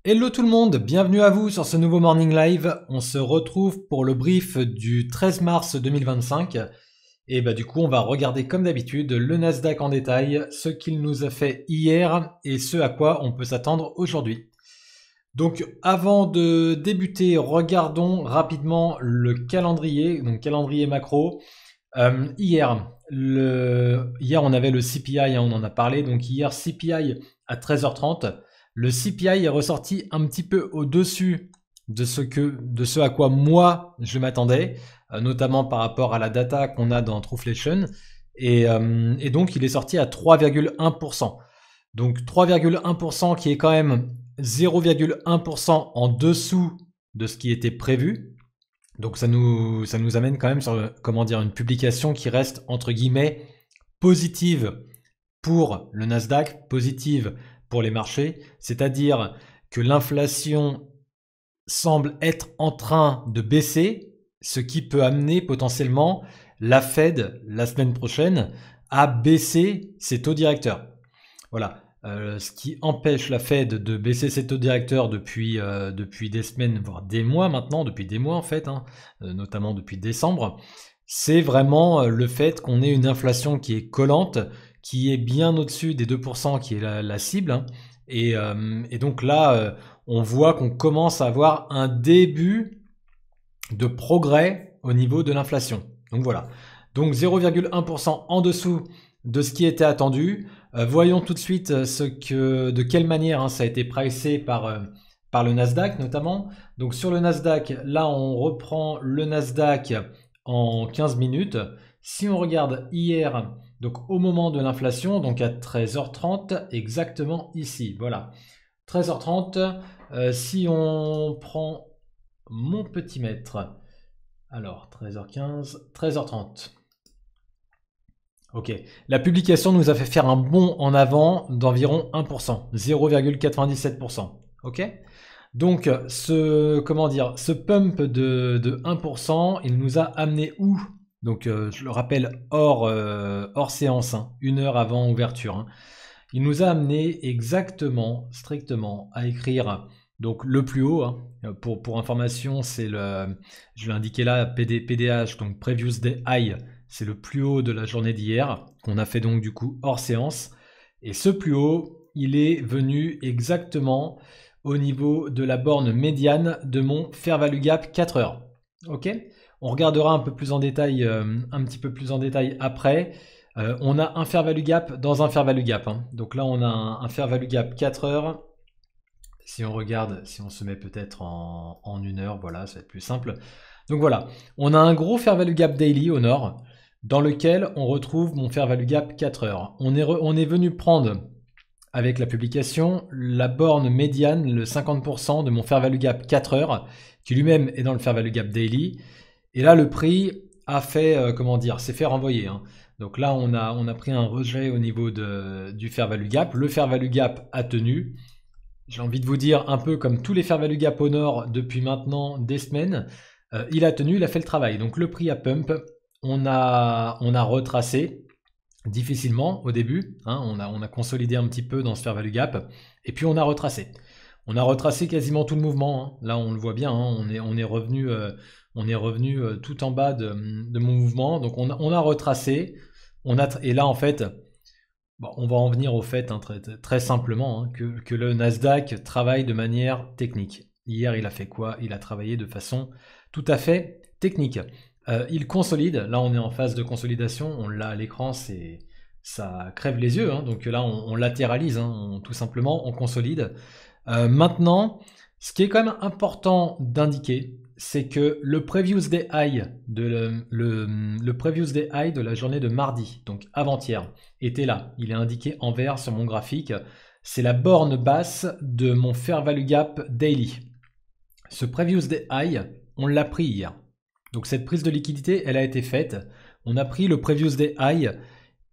Hello tout le monde, bienvenue à vous sur ce nouveau Morning Live. On se retrouve pour le brief du 13 mars 2025. Et du coup, on va regarder comme d'habitude le Nasdaq en détail, ce qu'il nous a fait hier et ce à quoi on peut s'attendre aujourd'hui. Donc avant de débuter, regardons rapidement le calendrier, donc calendrier macro. Hier, on avait le CPI, on en a parlé. Donc hier, CPI à 13h30. Le CPI est ressorti un petit peu au-dessus de ce à quoi moi je m'attendais, notamment par rapport à la data qu'on a dans Trueflation. Et donc il est sorti à 3,1%. Donc 3,1% qui est quand même 0,1% en dessous de ce qui était prévu. Donc ça nous amène quand même sur une publication qui reste entre guillemets positive pour le Nasdaq, positive pour les marchés, c'est-à-dire que l'inflation semble être en train de baisser, ce qui peut amener potentiellement la Fed la semaine prochaine à baisser ses taux directeurs. Voilà. Ce qui empêche la Fed de baisser ses taux directeurs depuis des semaines, voire des mois maintenant, depuis des mois en fait, notamment depuis décembre, c'est vraiment le fait qu'on ait une inflation qui est collante, qui est bien au-dessus des 2%, qui est la cible. Et donc là, on voit qu'on commence à avoir un début de progrès au niveau de l'inflation. Donc voilà. Donc 0,1% en dessous de ce qui était attendu. Voyons tout de suite de quelle manière ça a été pricé par le Nasdaq notamment. Donc sur le Nasdaq, là on reprend le Nasdaq en 15 minutes. Si on regarde hier, donc au moment de l'inflation, donc à 13h30, exactement ici, voilà. 13h30, si on prend mon petit mètre, alors 13h15, 13h30. Ok, la publication nous a fait faire un bond en avant d'environ 1%, 0,97%. Ok, donc ce pump de 1%, il nous a amené où? Donc je le rappelle hors séance, une heure avant ouverture. Il nous a amené exactement, strictement, à écrire donc le plus haut. Pour information, je l'ai indiqué là, PDH, donc Previous Day High, c'est le plus haut de la journée d'hier, qu'on a fait donc du coup hors séance. Et ce plus haut, il est venu exactement au niveau de la borne médiane de mon Fair Value Gap 4 heures. Ok, on regardera un peu plus en détail, un petit peu plus en détail après. On a un Fair Value Gap dans un Fair Value Gap. Donc là, on a un Fair Value Gap 4 heures. Si on regarde, si on se met peut-être en 1 heure, voilà, ça va être plus simple. Donc voilà, on a un gros Fair Value Gap Daily au nord, dans lequel on retrouve mon Fair Value Gap 4 heures. On est venu prendre, avec la publication, la borne médiane, le 50% de mon Fair Value Gap 4 heures, qui lui-même est dans le Fair Value Gap Daily. Et là, le prix a fait, s'est fait renvoyer. Donc là, on a pris un rejet au niveau du Fair Value Gap. Le Fair Value Gap a tenu. J'ai envie de vous dire, un peu comme tous les Fair Value Gap au nord depuis maintenant des semaines, il a tenu, il a fait le travail. Donc le prix a pump. On a retracé difficilement au début. On a consolidé un petit peu dans ce Fair Value Gap. Et puis on a retracé. On a retracé quasiment tout le mouvement. Là, on le voit bien. On est revenu tout en bas de mon mouvement. Donc on a retracé. Et là, en fait, on va en venir au fait très simplement que le Nasdaq travaille de manière technique. Hier, il a fait quoi? Il a travaillé de façon tout à fait technique. Il consolide. Là, on est en phase de consolidation. On l'a à l'écran. Ça crève les yeux. Donc là, on latéralise. Tout simplement, on consolide. Maintenant, ce qui est quand même important d'indiquer, c'est que le Previous Day High le Previous Day High de la journée de mardi, donc avant-hier, était là. Il est indiqué en vert sur mon graphique. C'est la borne basse de mon Fair Value Gap Daily. Ce Previous Day High, on l'a pris hier. Donc cette prise de liquidité, elle a été faite. On a pris le Previous Day High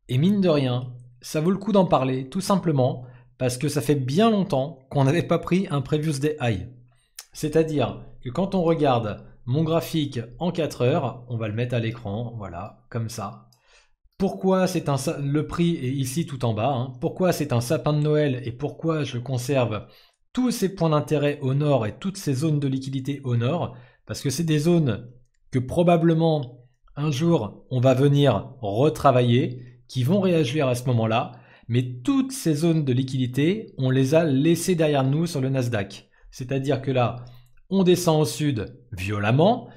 et mine de rien, ça vaut le coup d'en parler tout simplement parce que ça fait bien longtemps qu'on n'avait pas pris un Previous Day High. C'est-à-dire que quand on regarde mon graphique en 4 heures, on va le mettre à l'écran, voilà, comme ça. Pourquoi le prix est ici tout en bas? Pourquoi c'est un sapin de Noël et pourquoi je conserve tous ces points d'intérêt au nord et toutes ces zones de liquidité au nord, parce que c'est des zones que probablement un jour on va venir retravailler, qui vont réagir à ce moment-là, mais toutes ces zones de liquidité, on les a laissées derrière nous sur le Nasdaq. C'est-à-dire que là, on descend au sud violemment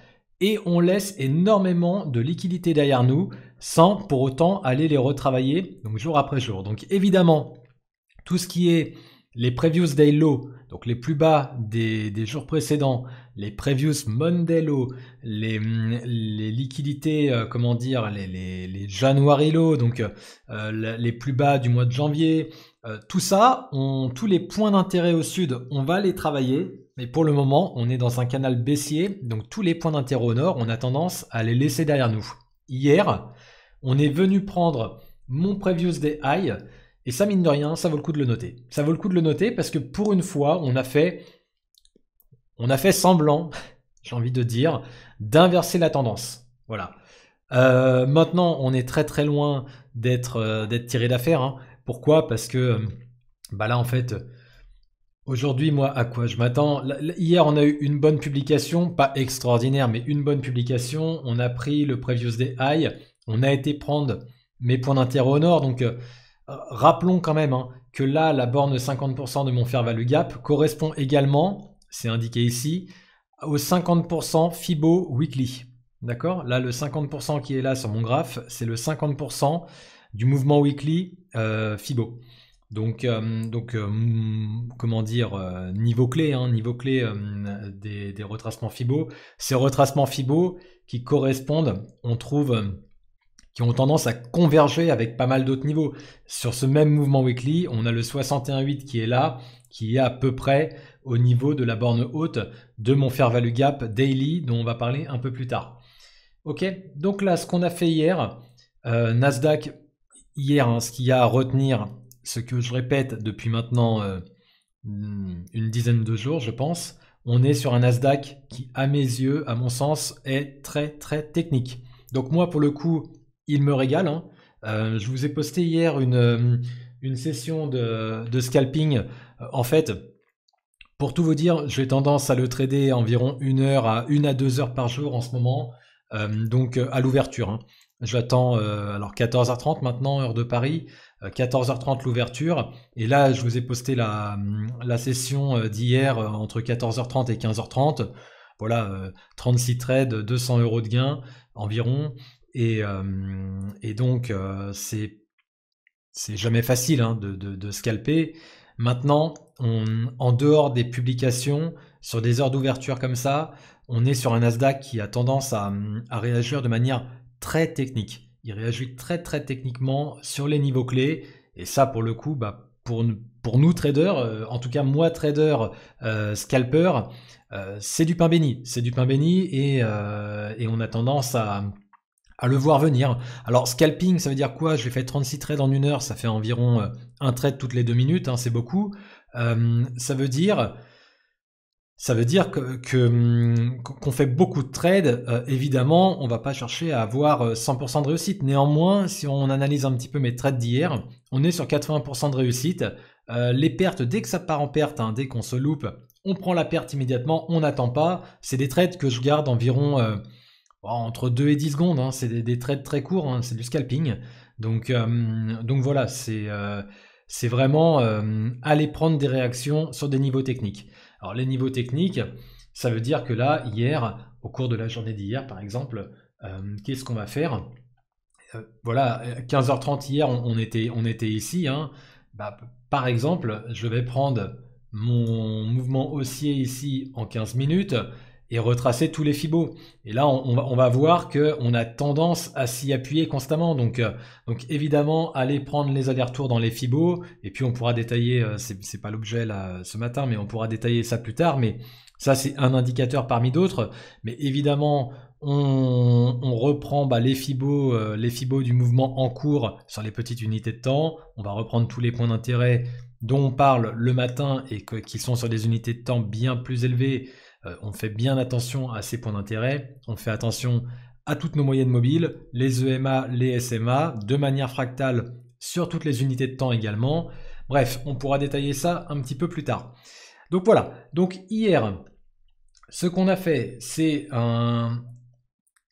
et on laisse énormément de liquidités derrière nous sans pour autant aller les retravailler donc jour après jour. Donc évidemment, tout ce qui est les previous day low, donc les plus bas des jours précédents, les previous Monday low, les liquidités, comment dire, les January low, donc les plus bas du mois de janvier, tout ça, tous les points d'intérêt au sud, on va les travailler, mais pour le moment, on est dans un canal baissier, donc tous les points d'intérêt au nord, on a tendance à les laisser derrière nous. Hier, on est venu prendre mon previous day high, et ça, mine de rien, ça vaut le coup de le noter. Ça vaut le coup de le noter parce que pour une fois, on a fait semblant, j'ai envie de dire, d'inverser la tendance. Voilà. Maintenant, on est très très loin d'être tiré d'affaire. Hein. Pourquoi? Parce que là, en fait, aujourd'hui, moi, à quoi je m'attends? Hier, on a eu une bonne publication, pas extraordinaire, mais une bonne publication. On a pris le previous day high. On a été prendre mes points d'intérêt au nord, donc... rappelons quand même que là, la borne 50% de mon fair value gap correspond également, c'est indiqué ici, au 50% Fibo weekly. D'accord? Là, le 50% qui est là sur mon graphe, c'est le 50% du mouvement weekly Fibo. Donc comment dire, niveau clé des retracements Fibo. Ces retracements Fibo qui correspondent, on trouve... qui ont tendance à converger avec pas mal d'autres niveaux. Sur ce même mouvement weekly, on a le 61.8 qui est là, qui est à peu près au niveau de la borne haute de mon fair value gap daily, dont on va parler un peu plus tard. Ok, donc là, ce qu'on a fait hier, Nasdaq, hier, ce qu'il y a à retenir, ce que je répète depuis maintenant une dizaine de jours, je pense, on est sur un Nasdaq qui, à mes yeux, à mon sens, est très très technique. Donc moi, pour le coup, il me régale. Hein. Je vous ai posté hier une session de scalping. En fait, pour tout vous dire, j'ai tendance à le trader environ 1 heure à 1 à 2 heures par jour en ce moment. Donc à l'ouverture. Hein. J'attends alors 14h30 maintenant, heure de Paris. 14h30 l'ouverture. Et là, je vous ai posté la session d'hier entre 14h30 et 15h30. Voilà, 36 trades, 200 € de gain environ. Et donc, c'est jamais facile de scalper. Maintenant, en dehors des publications, sur des heures d'ouverture comme ça, on est sur un Nasdaq qui a tendance à réagir de manière très technique. Il réagit très très techniquement sur les niveaux clés. Et ça, pour le coup, pour nous traders, en tout cas moi trader, scalper, c'est du pain béni. C'est du pain béni et on a tendance à le voir venir. Alors scalping, ça veut dire quoi? Je l'ai fait 36 trades en 1 heure, ça fait environ un trade toutes les 2 minutes, hein, c'est beaucoup. Ça veut dire qu'on fait beaucoup de trades. Évidemment, on va pas chercher à avoir 100% de réussite. Néanmoins, si on analyse un petit peu mes trades d'hier, on est sur 80% de réussite. Les pertes, dès que ça part en perte, hein, dès qu'on se loupe, on prend la perte immédiatement, on n'attend pas. C'est des trades que je garde environ... entre 2 et 10 secondes, hein, c'est des trades très courts, hein, c'est du scalping. Donc voilà, c'est vraiment aller prendre des réactions sur des niveaux techniques. Alors les niveaux techniques, ça veut dire que là, hier, au cours de la journée d'hier par exemple, qu'est-ce qu'on va faire? Voilà, 15h30 hier, on était ici. Hein. Par exemple, je vais prendre mon mouvement haussier ici en 15 minutes et retracer tous les fibos. Et là, on va voir qu'on a tendance à s'y appuyer constamment. Donc évidemment, aller prendre les allers-retours dans les fibos, et puis on pourra détailler, c'est pas l'objet là ce matin, mais on pourra détailler ça plus tard. Mais ça, c'est un indicateur parmi d'autres. Mais évidemment, on reprend les fibos du mouvement en cours sur les petites unités de temps. On va reprendre tous les points d'intérêt dont on parle le matin et qui sont sur des unités de temps bien plus élevées. On fait bien attention à ces points d'intérêt, on fait attention à toutes nos moyennes mobiles, les EMA, les SMA, de manière fractale sur toutes les unités de temps également. Bref, on pourra détailler ça un petit peu plus tard. Donc voilà, donc hier, ce qu'on a fait, c'est un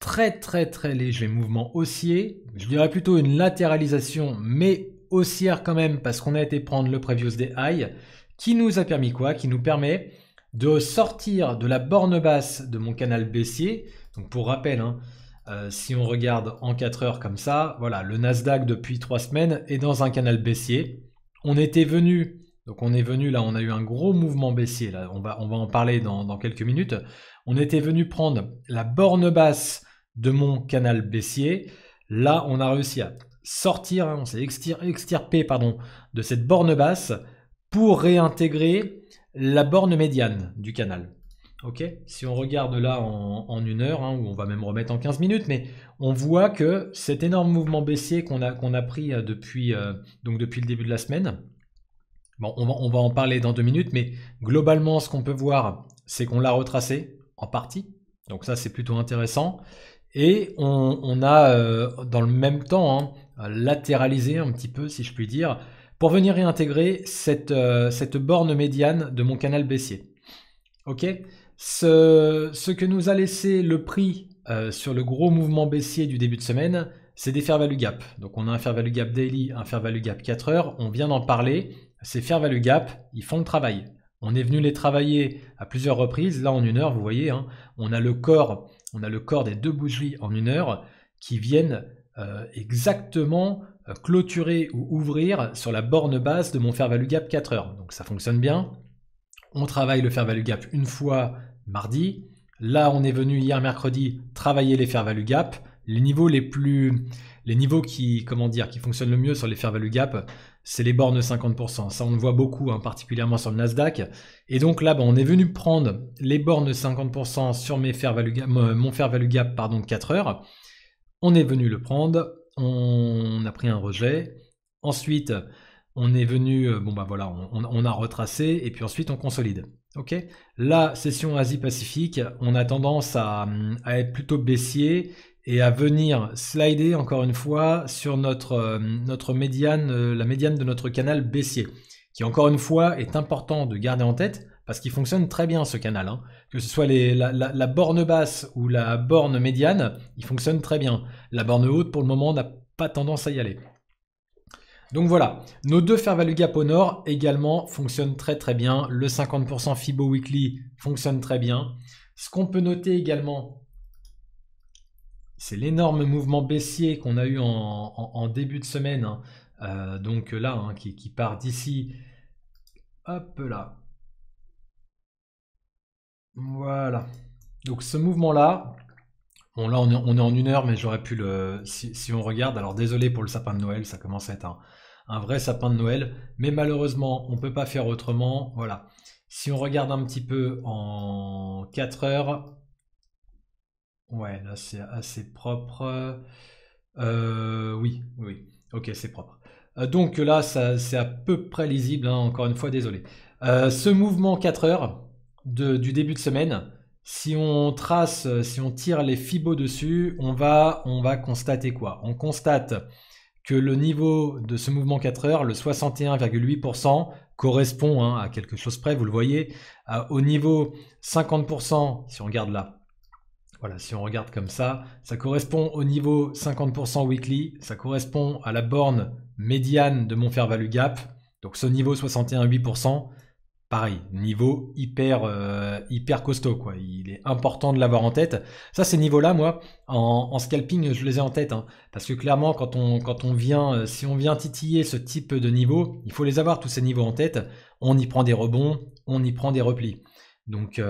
très léger mouvement haussier, je dirais plutôt une latéralisation, mais haussière quand même, parce qu'on a été prendre le previous day high, qui nous a permis quoi? Qui nous permet de sortir de la borne basse de mon canal baissier. Donc pour rappel, hein, si on regarde en 4 heures comme ça, voilà, le Nasdaq depuis 3 semaines est dans un canal baissier. On était venu, donc on est venu là, on a eu un gros mouvement baissier, là, on va en parler dans quelques minutes. On était venu prendre la borne basse de mon canal baissier. Là, on a réussi à sortir, hein, on s'est extirpé pardon, de cette borne basse pour réintégrer la borne médiane du canal. Ok, si on regarde là en 1 heure, hein, ou on va même remettre en 15 minutes, mais on voit que cet énorme mouvement baissier qu'on a pris depuis le début de la semaine, bon, on va en parler dans 2 minutes, mais globalement, ce qu'on peut voir, c'est qu'on l'a retracé en partie. Donc ça, c'est plutôt intéressant. Et on a, dans le même temps, hein, latéralisé un petit peu, si je puis dire, pour venir réintégrer cette borne médiane de mon canal baissier. Ok, ce que nous a laissé le prix sur le gros mouvement baissier du début de semaine, c'est des fair value gap. Donc on a un fair value gap daily, un fair value gap 4 heures, on vient d'en parler. Ces fair value gap, ils font le travail. On est venu les travailler à plusieurs reprises. Là en 1 heure, vous voyez, hein, on a le corps des 2 bougies en 1 heure qui viennent exactement clôturer ou ouvrir sur la borne basse de mon fair value gap 4 heures. Donc ça fonctionne bien. On travaille le fair value gap une fois mardi. Là, on est venu hier mercredi travailler les fair value gap. Les niveaux qui fonctionnent le mieux sur les fair value gap, c'est les bornes 50%. Ça, on le voit beaucoup, hein, particulièrement sur le Nasdaq. Et donc là, on est venu prendre les bornes 50% sur mon fair value gap 4 heures. On est venu le prendre. On a pris un rejet. Ensuite, on est venu, on a retracé et puis ensuite on consolide. Ok. La session Asie-Pacifique, on a tendance à être plutôt baissier et à venir slider encore une fois sur notre médiane, la médiane de notre canal baissier, qui encore une fois est important de garder en tête parce qu'il fonctionne très bien ce canal, hein. Que ce soit la borne basse ou la borne médiane, il fonctionne très bien. La borne haute pour le moment n'a pas tendance à y aller. Donc voilà, nos 2 fair value gap au nord également fonctionnent très bien. Le 50% Fibo Weekly fonctionne très bien. Ce qu'on peut noter également, c'est l'énorme mouvement baissier qu'on a eu en début de semaine. Hein. Donc là, hein, qui part d'ici. Hop là. Voilà. Donc ce mouvement-là, bon là on est en 1 heure, mais j'aurais pu le... Si on regarde, alors désolé pour le sapin de Noël, ça commence à être un vrai sapin de Noël, mais malheureusement on ne peut pas faire autrement. Voilà. Si on regarde un petit peu en 4 heures, ouais là c'est assez propre. Oui, ok, c'est propre. Donc là c'est à peu près lisible, hein, encore une fois, désolé. Ce mouvement 4 heures du début de semaine, si on tire les fibos dessus, on va constater quoi? On constate que le niveau de ce mouvement 4 heures, le 61,8%, correspond, hein, à quelque chose près, vous le voyez, au niveau 50%, si on regarde là. Voilà, si on regarde comme ça correspond au niveau 50% weekly, ça correspond à la borne médiane de mon fair value gap. Donc ce niveau 61,8%, pareil, niveau hyper costaud, quoi. Il est important de l'avoir en tête. Ça, ces niveaux-là, moi, en scalping, je les ai en tête, hein, parce que clairement, quand on vient, si on vient titiller ce type de niveau, il faut les avoir tous ces niveaux en tête. On y prend des rebonds, on y prend des replis. Donc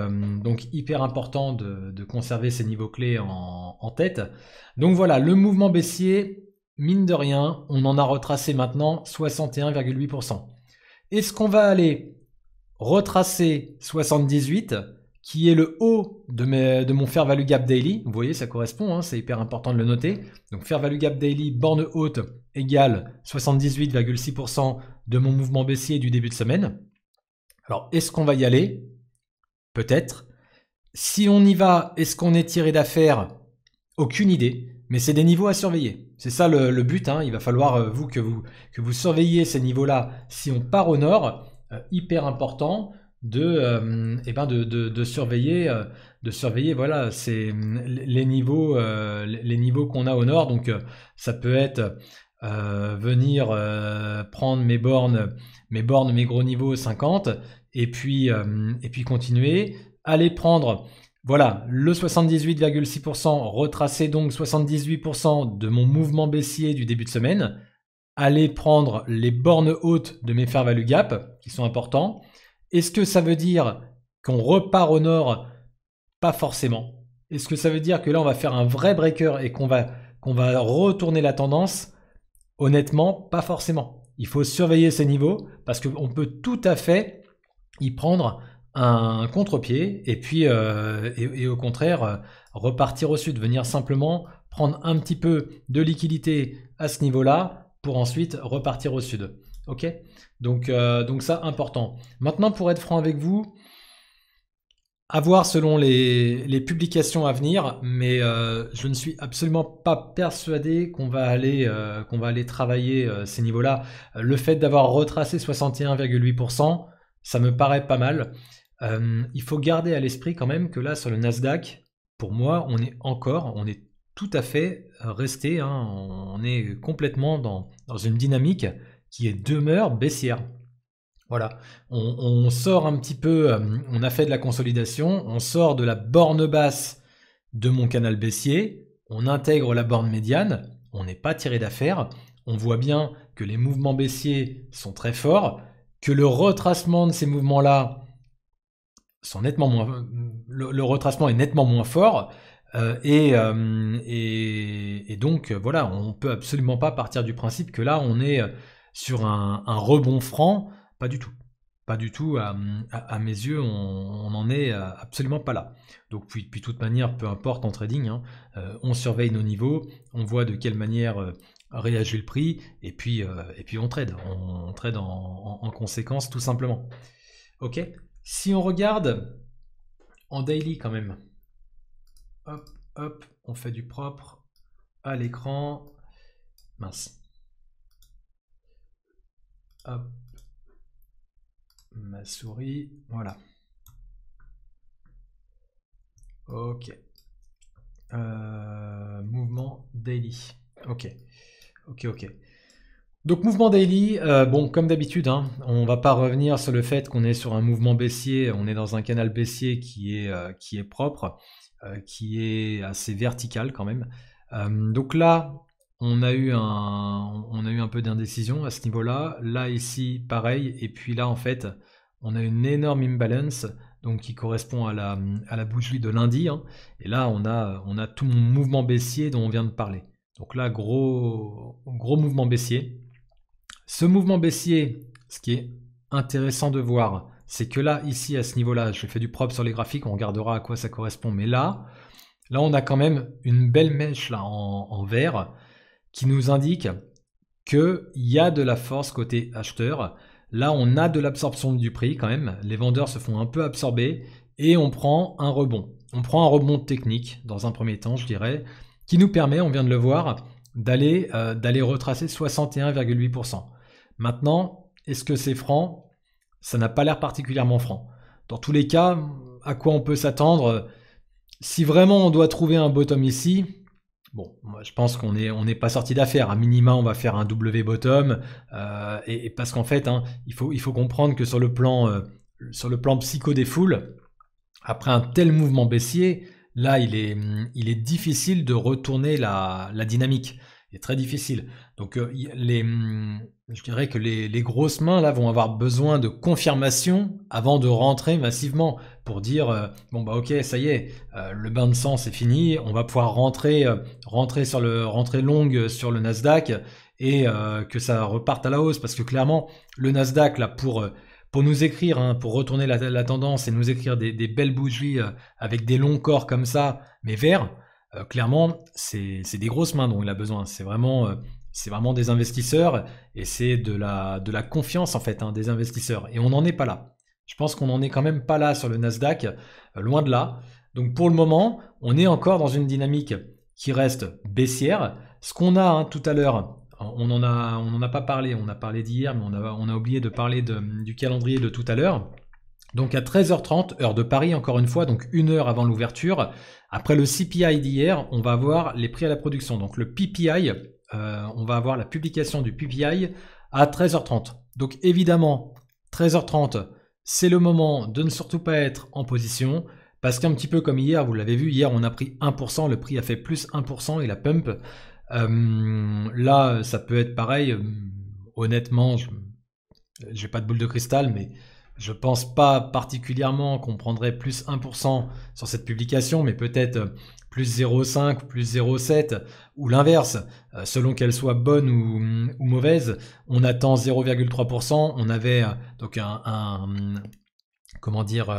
hyper important de conserver ces niveaux clés en tête. Donc voilà, le mouvement baissier, mine de rien, on en a retracé maintenant 61,8%. Est-ce qu'on va aller retracer 78, qui est le haut de mon fair value gap daily? Vous voyez, ça correspond, hein, c'est hyper important de le noter. Donc fair value gap daily, borne haute, égale 78,6% de mon mouvement baissier du début de semaine. Alors, est-ce qu'on va y aller? Peut-être. Si on y va, est-ce qu'on est tiré d'affaire? Aucune idée, mais c'est des niveaux à surveiller. C'est ça le but, hein. Il va falloir, que vous surveillez ces niveaux-là si on part au nord. Hyper important. de surveiller, voilà, les niveaux qu'on a au nord. Donc ça peut être venir prendre mes gros niveaux 50 et puis continuer, aller prendre voilà le 78,6%, retracer donc 78% de mon mouvement baissier du début de semaine, aller prendre les bornes hautes de mes fair value gap qui sont importants. Est-ce que ça veut dire qu'on repart au nord? Pas forcément. Est-ce que ça veut dire que là on va faire un vrai breaker et qu'on va retourner la tendance? Honnêtement, pas forcément. Il faut surveiller ces niveaux parce qu'on peut tout à fait y prendre un contre-pied et puis et au contraire repartir au sud, venir simplement prendre un petit peu de liquidité à ce niveau-là pour ensuite repartir au sud. Ok, donc ça important. Maintenant, pour être franc avec vous, à voir selon les publications à venir, mais je ne suis absolument pas persuadé qu'on va aller travailler ces niveaux-là. Le fait d'avoir retracé 61,8%, ça me paraît pas mal. Il faut garder à l'esprit quand même que là, sur le Nasdaq, pour moi, on est tout à fait resté, hein, on est complètement dans une dynamique qui demeure baissière. Voilà, on sort un petit peu, on a fait de la consolidation, on sort de la borne basse de mon canal baissier, on intègre la borne médiane, on n'est pas tiré d'affaire, on voit bien que les mouvements baissiers sont très forts, que le retracement de ces mouvements-là sont nettement moins, le retracement est nettement moins fort, et donc voilà, on peut absolument pas partir du principe que là on est sur un rebond franc. Pas du tout. Pas du tout. À mes yeux, on n'en est absolument pas là. Donc, puis de toute manière, peu importe en trading, hein, on surveille nos niveaux, on voit de quelle manière réagit le prix, et puis on trade. On trade en conséquence, tout simplement. Ok. Si on regarde en daily quand même, hop, hop, on fait du propre à l'écran. Mince. Hop. Ma souris, voilà. Ok. Mouvement daily. Ok. Donc mouvement daily, bon comme d'habitude, hein, on va pas revenir sur le fait qu'on est sur un mouvement baissier, on est dans un canal baissier qui est propre, qui est assez vertical quand même. Donc là, on a eu un peu d'indécision à ce niveau-là. Là, ici, pareil. Et puis là, en fait, on a une énorme imbalance, donc qui correspond à la bougie de lundi. Hein. Et là, on a tout mon mouvement baissier dont on vient de parler. Donc là, gros mouvement baissier. Ce mouvement baissier, ce qui est intéressant de voir, c'est que là, ici, à ce niveau-là, je fais du propre sur les graphiques, on regardera à quoi ça correspond. Mais là, on a quand même une belle mèche là en vert qui nous indique qu'il y a de la force côté acheteur. Là, on a de l'absorption du prix quand même. Les vendeurs se font un peu absorber et on prend un rebond. On prend un rebond technique dans un premier temps, je dirais, qui nous permet, on vient de le voir, d'aller retracer 61,8%. Maintenant, est-ce que c'est franc? Ça n'a pas l'air particulièrement franc. Dans tous les cas, à quoi on peut s'attendre? Si vraiment on doit trouver un bottom ici, bon, moi je pense qu'on n'est pas sorti d'affaire. À minima, on va faire un W bottom, et parce qu'en fait, hein, il faut comprendre que sur le plan psycho des foules, après un tel mouvement baissier, là, il est difficile de retourner la dynamique. Il est très difficile. Donc, je dirais que les grosses mains là vont avoir besoin de confirmation avant de rentrer massivement pour dire bon bah ok, ça y est, le bain de sang c'est fini, on va pouvoir rentrer longue sur le Nasdaq et que ça reparte à la hausse, parce que clairement le Nasdaq là pour nous écrire, hein, pour retourner la tendance et nous écrire des belles bougies avec des longs corps comme ça, mais verts, clairement c'est des grosses mains dont il a besoin. C'est vraiment des investisseurs et c'est de la confiance en fait, hein, des investisseurs. Et on n'en est pas là. Je pense qu'on n'en est quand même pas là sur le Nasdaq, loin de là. Donc pour le moment, on est encore dans une dynamique qui reste baissière. Ce qu'on a, hein, tout à l'heure, on n'en a pas parlé, on a parlé d'hier, mais on a oublié de parler du calendrier de tout à l'heure. Donc à 13h30, heure de Paris encore une fois, donc 1 heure avant l'ouverture, après le CPI d'hier, on va avoir les prix à la production. Donc le PPI, on va avoir la publication du PPI à 13h30. Donc évidemment, 13h30, c'est le moment de ne surtout pas être en position, parce qu'un petit peu comme hier, vous l'avez vu, hier on a pris 1%, le prix a fait plus 1% et la pump. Là, ça peut être pareil. Honnêtement, j'ai pas de boule de cristal, mais je pense pas particulièrement qu'on prendrait plus 1% sur cette publication, mais peut-être plus 0,5 ou plus 0,7 ou l'inverse, selon qu'elle soit bonne ou mauvaise. On attend 0,3%. On avait donc comment dire,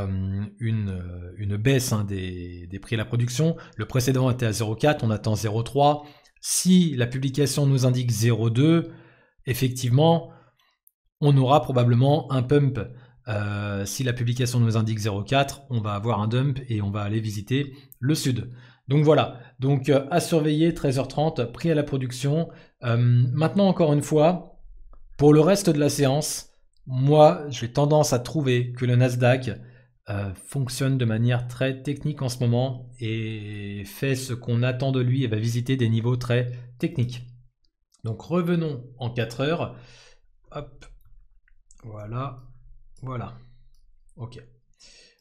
une baisse des prix à la production. Le précédent était à 0,4, on attend 0,3. Si la publication nous indique 0,2, effectivement, on aura probablement un pump. Si la publication nous indique 0,4, on va avoir un dump et on va aller visiter le sud. Donc voilà, donc à surveiller 13h30, prix à la production. Maintenant encore une fois, pour le reste de la séance, moi j'ai tendance à trouver que le Nasdaq fonctionne de manière très technique en ce moment et fait ce qu'on attend de lui et va visiter des niveaux très techniques. Donc revenons en 4 heures. Hop, voilà, voilà. Ok.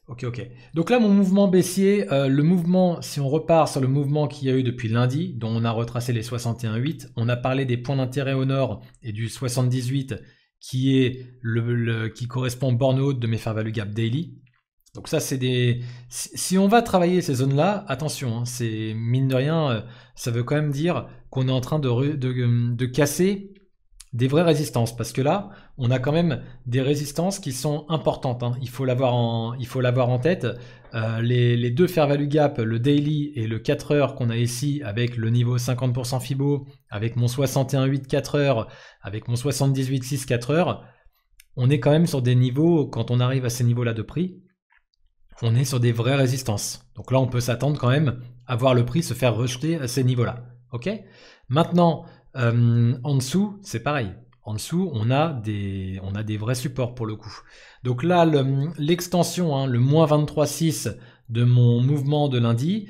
Ok, ok. Donc là, mon mouvement baissier, le mouvement, si on repart sur le mouvement qu'il y a eu depuis lundi, dont on a retracé les 61,8, on a parlé des points d'intérêt au nord et du 78 qui est qui correspond au borne haute de mes fair value gap daily. Donc ça, c'est des... Si on va travailler ces zones-là, attention, hein, c'est mine de rien, ça veut quand même dire qu'on est en train de casser des vraies résistances, parce que là, on a quand même des résistances qui sont importantes, hein. Il faut l'avoir en tête. Les deux fair value gap, le daily et le 4 heures qu'on a ici, avec le niveau 50% Fibo, avec mon 61,8 4 heures, avec mon 78,6 4 heures, on est quand même sur des niveaux, quand on arrive à ces niveaux-là de prix, on est sur des vraies résistances. Donc là, on peut s'attendre quand même à voir le prix se faire rejeter à ces niveaux-là. Ok ? Maintenant, en dessous, c'est pareil. En dessous, on a des vrais supports pour le coup. Donc là, l'extension, hein, le moins 23,6 de mon mouvement de lundi,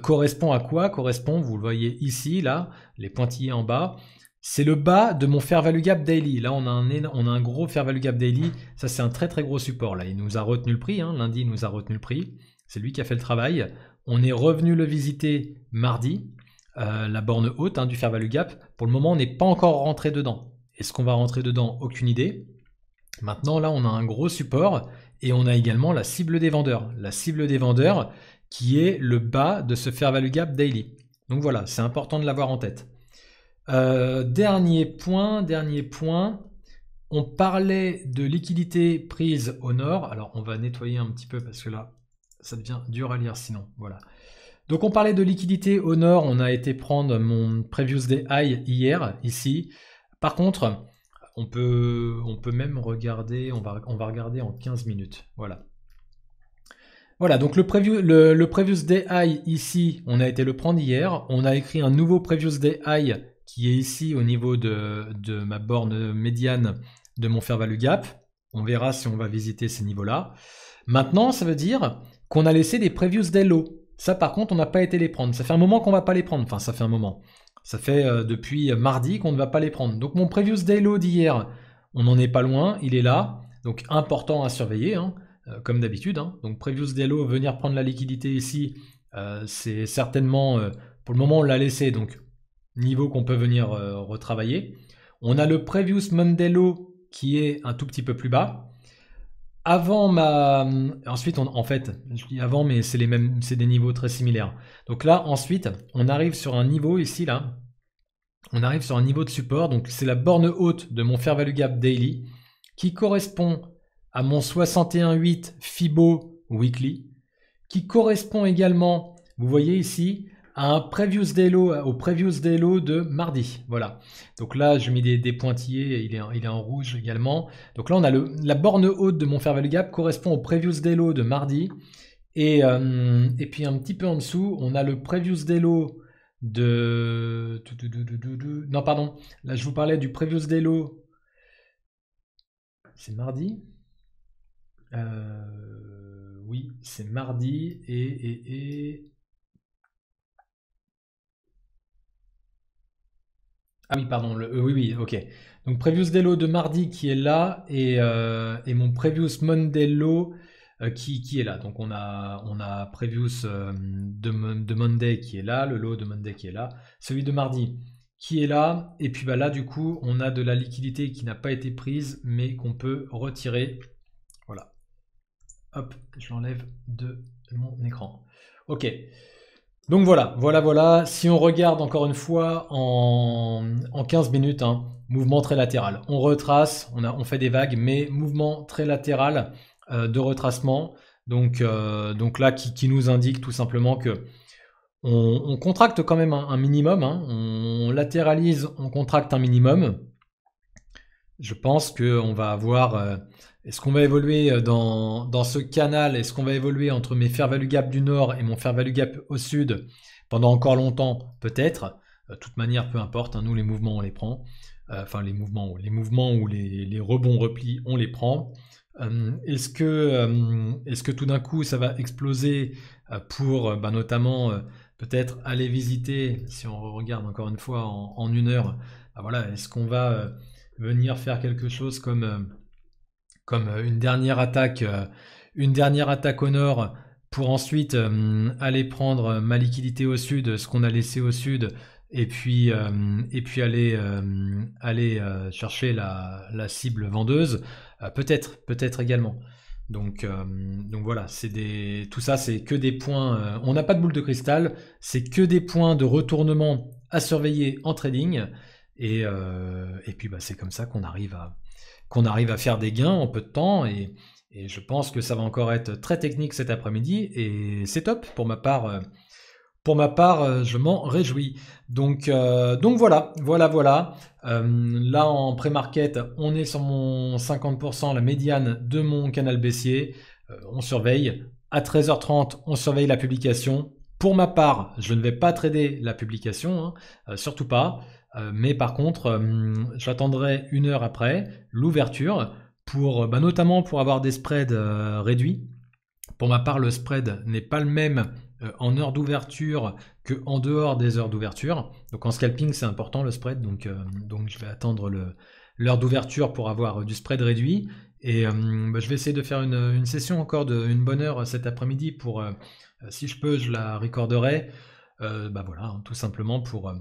correspond à quoi? Correspond, vous le voyez ici, là, les pointillés en bas. C'est le bas de mon fair value gap daily. Là, on a un gros fair value gap daily. Ça, c'est un très très gros support. Là, il nous a retenu le prix. Hein. Lundi, il nous a retenu le prix. C'est lui qui a fait le travail. On est revenu le visiter mardi. La borne haute, hein, du fair value gap. Pour le moment, on n'est pas encore rentré dedans. Est-ce qu'on va rentrer dedans? Aucune idée. Maintenant, là, on a un gros support et on a également la cible des vendeurs. La cible des vendeurs qui est le bas de ce fair value gap daily. Donc voilà, c'est important de l'avoir en tête. Dernier point. On parlait de liquidité prise au nord. Alors, on va nettoyer un petit peu parce que là, ça devient dur à lire sinon. Voilà. Donc on parlait de liquidité au nord, on a été prendre mon previous day high hier, ici. Par contre, on peut même regarder, on va regarder en 15 minutes. Voilà. Voilà, donc le previous day high ici, on a été le prendre hier. On a écrit un nouveau previous day high qui est ici au niveau de ma borne médiane de mon fair value gap. On verra si on va visiter ces niveaux-là. Maintenant, ça veut dire qu'on a laissé des previous day low. Ça, par contre, on n'a pas été les prendre. Ça fait un moment qu'on ne va pas les prendre. Enfin, ça fait un moment. Ça fait depuis mardi qu'on ne va pas les prendre. Donc, mon previous day low d'hier, on n'en est pas loin. Il est là. Donc, important à surveiller, hein, comme d'habitude. Hein. Donc, previous day low, venir prendre la liquidité ici, c'est certainement... pour le moment, on l'a laissé. Donc, niveau qu'on peut venir retravailler. On a le previous Monday low qui est un tout petit peu plus bas. Avant ensuite, en fait, je dis avant, mais c'est des niveaux très similaires. Donc là, ensuite, on arrive sur un niveau ici, là. On arrive sur un niveau de support. Donc c'est la borne haute de mon fair value gap daily qui correspond à mon 61,8 Fibo weekly, qui correspond également, vous voyez ici, à un previous day low, au previous day low de mardi. Voilà. Donc là, je mets des pointillés, il est en rouge également. Donc là, on a la borne haute de mon fair value gap correspond au previous day low de mardi. Et puis un petit peu en dessous, on a le previous day low de... Non, pardon. Là, je vous parlais du previous day low. C'est mardi? Oui, c'est mardi et... Ah oui, pardon, oui, ok. Donc Previous Day Low de mardi qui est là et mon Previous Monday Low qui est là. Donc on a Previous de Monday qui est là, le low de Monday qui est là, celui de mardi qui est là, et puis bah là du coup on a de la liquidité qui n'a pas été prise mais qu'on peut retirer. Voilà. Hop, je l'enlève de mon écran. Ok. Donc voilà. Si on regarde encore une fois en 15 minutes, hein, mouvement très latéral. On retrace, on fait des vagues, mais mouvement très latéral de retracement. Donc là, qui nous indique tout simplement que on contracte quand même un minimum. Hein, on latéralise, on contracte un minimum. Je pense qu'on va avoir... est-ce qu'on va évoluer dans ce canal? Est-ce qu'on va évoluer entre mes fair value gap du nord et mon fair value gap au sud pendant encore longtemps? Peut-être. De toute manière, peu importe. Hein, nous, les mouvements, on les prend. Enfin, les mouvements ou les rebonds replis, on les prend. Est-ce que tout d'un coup, ça va exploser pour notamment peut-être aller visiter, si on regarde encore une fois en une heure, voilà, est-ce qu'on va venir faire quelque chose comme une dernière attaque au nord pour ensuite aller prendre ma liquidité au sud, ce qu'on a laissé au sud, et puis aller chercher la cible vendeuse, peut-être également. Donc voilà, tout ça c'est que des points. On n'a pas de boule de cristal, c'est que des points de retournement à surveiller en trading. Et puis c'est comme ça qu'on arrive à faire des gains en peu de temps. Et je pense que ça va encore être très technique cet après-midi. Et c'est top pour ma part. Je m'en réjouis. Donc voilà. Là en pré-market, on est sur mon 50%, la médiane de mon canal baissier. On surveille. À 13h30, on surveille la publication. Pour ma part, je ne vais pas trader la publication, hein, surtout pas. Mais par contre, j'attendrai une heure après l'ouverture pour notamment pour avoir des spreads réduits. Pour ma part, le spread n'est pas le même en heure d'ouverture que en dehors des heures d'ouverture. Donc en scalping, c'est important le spread. Donc je vais attendre l'heure d'ouverture pour avoir du spread réduit. Et je vais essayer de faire une session encore d'une bonne heure cet après-midi pour, si je peux, je la recorderai. Voilà, hein, tout simplement pour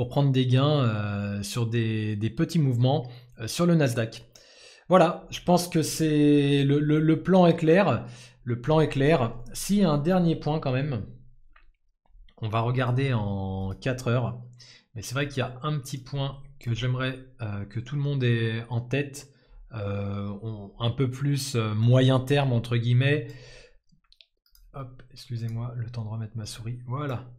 prendre des gains sur des petits mouvements sur le Nasdaq. Voilà, je pense que c'est le plan est clair. Le plan est clair. S'il y a un dernier point quand même, on va regarder en 4 heures. Mais c'est vrai qu'il y a un petit point que j'aimerais que tout le monde ait en tête. Un peu plus moyen terme entre guillemets. Hop, excusez-moi, le temps de remettre ma souris. Voilà.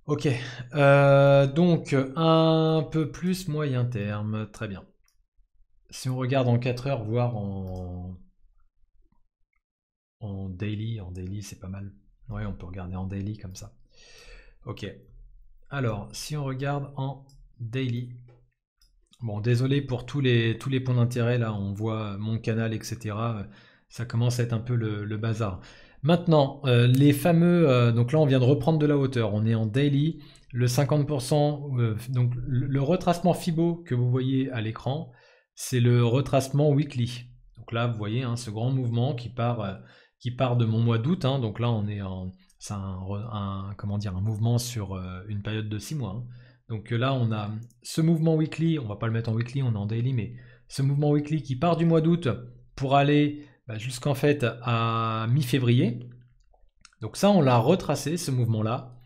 Ok, donc un peu plus moyen terme, très bien. Si on regarde en 4 heures, voire en daily c'est pas mal. Ouais, on peut regarder en daily comme ça. Ok, alors si on regarde en daily, bon désolé pour tous les points d'intérêt, là on voit mon canal, etc. Ça commence à être un peu le bazar. Maintenant, les fameux... donc là, on vient de reprendre de la hauteur. On est en daily. Le 50%, donc le retracement Fibo que vous voyez à l'écran, c'est le retracement weekly. Donc là, vous voyez hein, ce grand mouvement qui part de mon mois d'août. Hein. Donc là, on est c'est un mouvement sur une période de 6 mois. Hein. Donc là, on a ce mouvement weekly. On va pas le mettre en weekly, on est en daily, mais ce mouvement weekly qui part du mois d'août pour aller jusqu'en fait à mi-février. Donc ça, on l'a retracé, ce mouvement-là.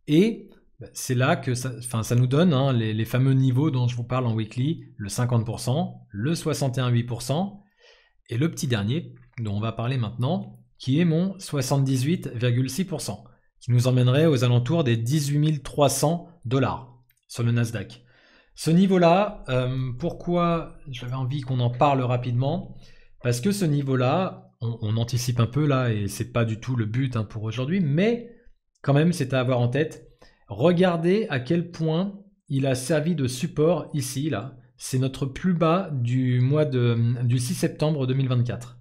Et c'est là que ça nous donne hein, les fameux niveaux dont je vous parle en weekly, le 50%, le 61,8% et le petit dernier dont on va parler maintenant, qui est mon 78,6%, qui nous emmènerait aux alentours des 18 300 $ sur le Nasdaq. Ce niveau-là, pourquoi j'avais envie qu'on en parle rapidement? Parce que ce niveau-là, on anticipe un peu là, et c'est pas du tout le but hein, pour aujourd'hui, mais quand même c'est à avoir en tête. Regardez à quel point il a servi de support ici, là. C'est notre plus bas du 6 septembre 2024.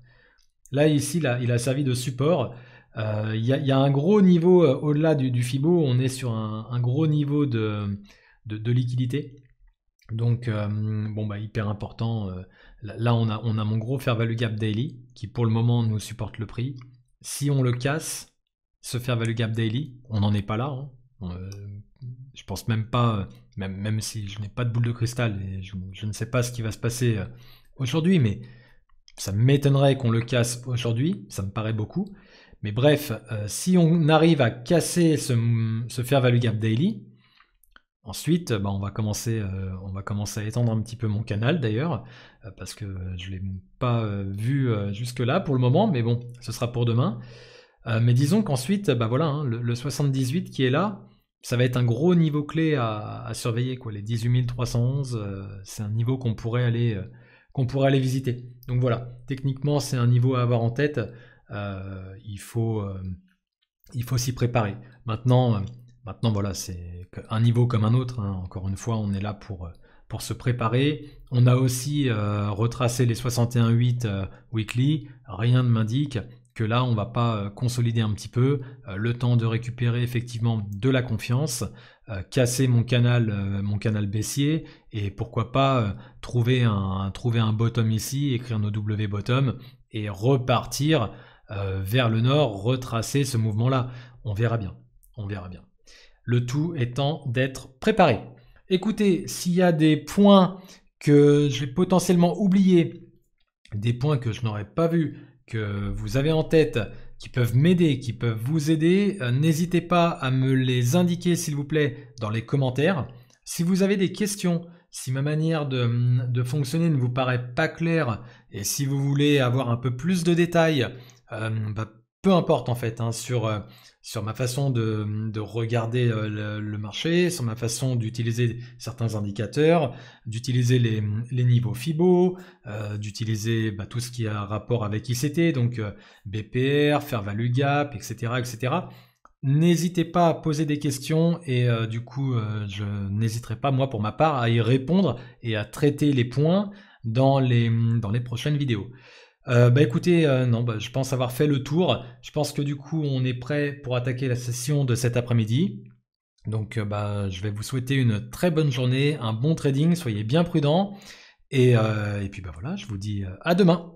Là, ici, là, il a servi de support. Il y a un gros niveau au-delà du Fibo, on est sur un gros niveau de liquidité. Donc, bon, bah, hyper important. Là, on a mon gros fair value gap daily qui, pour le moment, nous supporte le prix. Si on le casse, ce fair value gap daily, on n'en est pas là. Hein. Je pense même pas, même si je n'ai pas de boule de cristal et je ne sais pas ce qui va se passer aujourd'hui, mais ça m'étonnerait qu'on le casse aujourd'hui. Ça me paraît beaucoup. Mais bref, si on arrive à casser ce fair value gap daily, ensuite, bah, on va commencer à étendre un petit peu mon canal d'ailleurs, parce que je ne l'ai pas vu jusque-là pour le moment, mais bon, ce sera pour demain. Mais disons qu'ensuite, bah voilà, hein, le 78 qui est là, ça va être un gros niveau clé à surveiller, quoi. Les 18 311, c'est un niveau qu'on pourrait aller visiter. Donc voilà, techniquement, c'est un niveau à avoir en tête. Il faut s'y préparer. Maintenant, voilà, c'est un niveau comme un autre. Hein. Encore une fois, on est là pour se préparer. On a aussi retracé les 61.8 weekly. Rien ne m'indique que là, on va pas consolider un petit peu, le temps de récupérer effectivement de la confiance, casser mon canal baissier, et pourquoi pas trouver un bottom ici, écrire nos W bottom, et repartir vers le nord, retracer ce mouvement-là. On verra bien. Le tout étant d'être préparé. Écoutez, s'il y a des points que j'ai potentiellement oubliés, des points que je n'aurais pas vus, que vous avez en tête, qui peuvent m'aider, qui peuvent vous aider, n'hésitez pas à me les indiquer s'il vous plaît dans les commentaires. Si vous avez des questions, si ma manière de fonctionner ne vous paraît pas claire, et si vous voulez avoir un peu plus de détails, bah, peu importe en fait, hein, sur ma façon de regarder le marché, sur ma façon d'utiliser certains indicateurs, d'utiliser les niveaux FIBO, d'utiliser tout ce qui a rapport avec ICT, donc BPR, Fair Value Gap, etc. etc. N'hésitez pas à poser des questions et du coup, je n'hésiterai pas, moi pour ma part, à y répondre et à traiter les points dans les prochaines vidéos. Écoutez, non, je pense avoir fait le tour. Je pense que du coup, on est prêt pour attaquer la session de cet après-midi. Donc, je vais vous souhaiter une très bonne journée, un bon trading, soyez bien prudents. Et puis, voilà, je vous dis à demain.